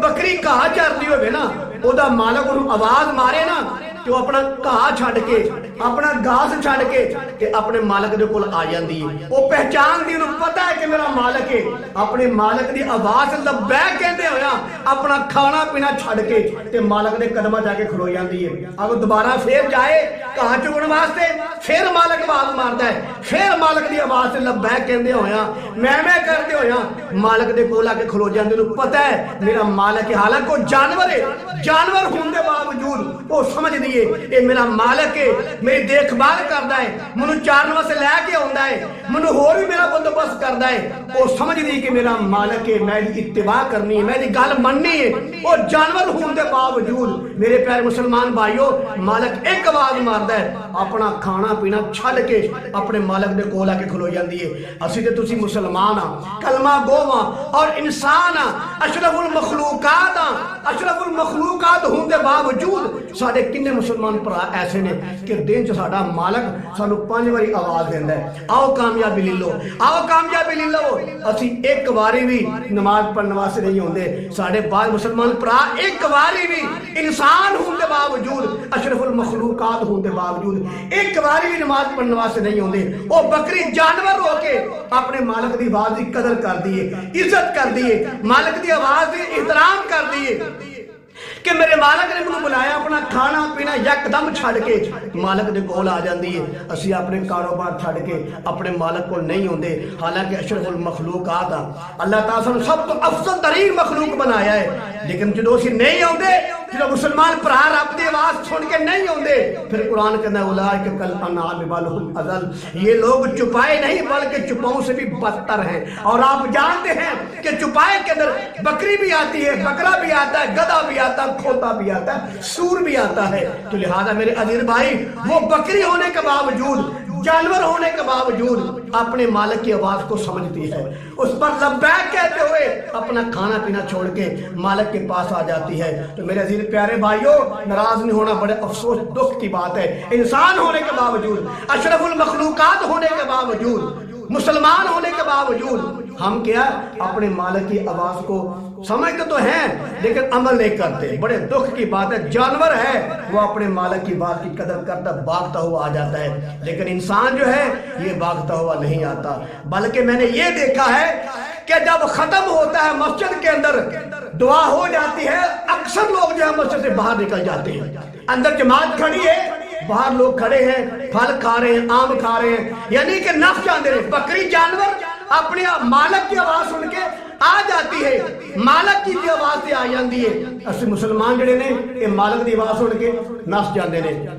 बकरी घाह चरदी होवे ना, ओदा मालक उन्हें आवाज मारे ना कि वो अपना घाह छड़ के, अपना घास छड़ के अपने मालक दे कोल आ जाती है। वो पहचानती, उन्हें पता है कि मेरा मालक है। अपने मालक की आवाज लबैक कहते होया अपना खाना पीना छड़ के ते मालक दे कदम जाके खलो जाती है। अगर दोबारा फिर जाए घाह चुगण वास्ते, फिर मालक आवाज मारता है, फिर मालक की आवाज से लबैक कहते होया मैं करते होया मालक दे कोल आके खलो जाती। उन्हें पता है मेरा मालक है। हालांकि वो जानवर है, जानवर होने के बावजूद वो समझ दिए ये मेरा मालक है, मेरी देखभाल करता है, मैनू चारन वास्ते लैके आउंदा है, मैनू होर भी मेरा बंदोबस्त करता है। वो समझ दी कि मेरा मालक है, मैं इत्तिबा करनी है, मेरी गल मननी है। वो जानवर होने के बावजूद मेरे प्यारे मुसलमान भाइयों, मालक एक आवाज मारता है, अपना खाना पीना छड़ के अपने मालक दे कोल आके खलो जाती है। असी ते तुसी मुसलमान हाँ, कलमा गो हाँ और इंसान हाँ, अशरफुल मखलूकात हाँ। अशरफुल मखलूकात होने के बावजूद साडे किन्ने मुसलमान भरा ऐसे ने कि दिन च साडा मालक सानू 5 बारी आवाज देंदा है, आओ कामयाबी ले लो, आओ कामयाबी ले लो। असी एक बारी भी नमाज पढ़ने वास्ते नहीं होंदे। साडे बाद मुसलमान भरा एक बारी भी इंसान होने के बावजूद, अशरफुल मखलूकात होने के बावजूद एक बारी भी नमाज पढ़ने वास्ते नहीं होंदे। वो बकरी जानवर होके अपने मालक की आवाज की कदर कर दी है, इज्जत कर दी है, मालक की आवाज की एहतराम कर दी है कि मेरे मालक ने मुझे बुलाया, अपना खाना पीना यकदम छड़ के मालक दे कोल आ जाती है। असी अपने कारोबार छड़ के अपने मालक को नहीं होंदे। हालांकि अशरफुल मखलूकात अल्लाह ताला सानू सब तो अफजल तरीन मखलूक बनाया है, लेकिन जो असी नहीं आउंदे, जो मुसलमान भरा रब दी आवाज सुन के नहीं आउंदे, फिर कुरान कहता है उलाइका कल अनआम बल हुम अज़ल, ये लोग चुपाए नहीं बल्कि चुपाओं से भी बदतर हैं। और आप जानते हैं कि चुपाए के अंदर बकरी भी आती है, बकरा भी आता है, गधा भी आता है, खोता भी आता है, सूर भी आता है। तो लिहाजा मेरे अजीज भाई, वो बकरी होने के बावजूद, जानवर होने के बावजूद अपने मालिक की आवाज को समझती है, उस पर लब्बैक कहते हुए अपना खाना पीना छोड़ के मालिक के पास आ जाती है। तो मेरे अजीज प्यारे भाइयों, नाराज नहीं होना बड़े अफसोस दुख की बात है। इंसान होने के बावजूद, अशरफुल मखलूकात होने के बावजूद, मुसलमान होने के बावजूद हम क्या अपने मालिक की आवाज को समझते तो हैं लेकिन अमल नहीं करते। बड़े दुख की बात है, जानवर है वो अपने मालिक की बात की कदर करता भागता हुआ आ जाता है, लेकिन इंसान जो है ये भागता हुआ नहीं आता। बल्कि मैंने ये देखा है कि जब खत्म होता है मस्जिद के अंदर दुआ हो जाती है, अक्सर लोग जो है मस्जिद से बाहर निकल जाते हैं। अंदर जमात खड़ी है, बाहर लोग खड़े हैं, फल खा रहे हैं, आम खा रहे हैं, यानी कि नफ्स चाहते हैं। बकरी जानवर अपने मालक की आवाज सुन के आ जाती है, मालक की आवाज से आ जाती है। असि मुसलमान जड़े ने ये मालक की आवाज सुन के नस जाते हैं।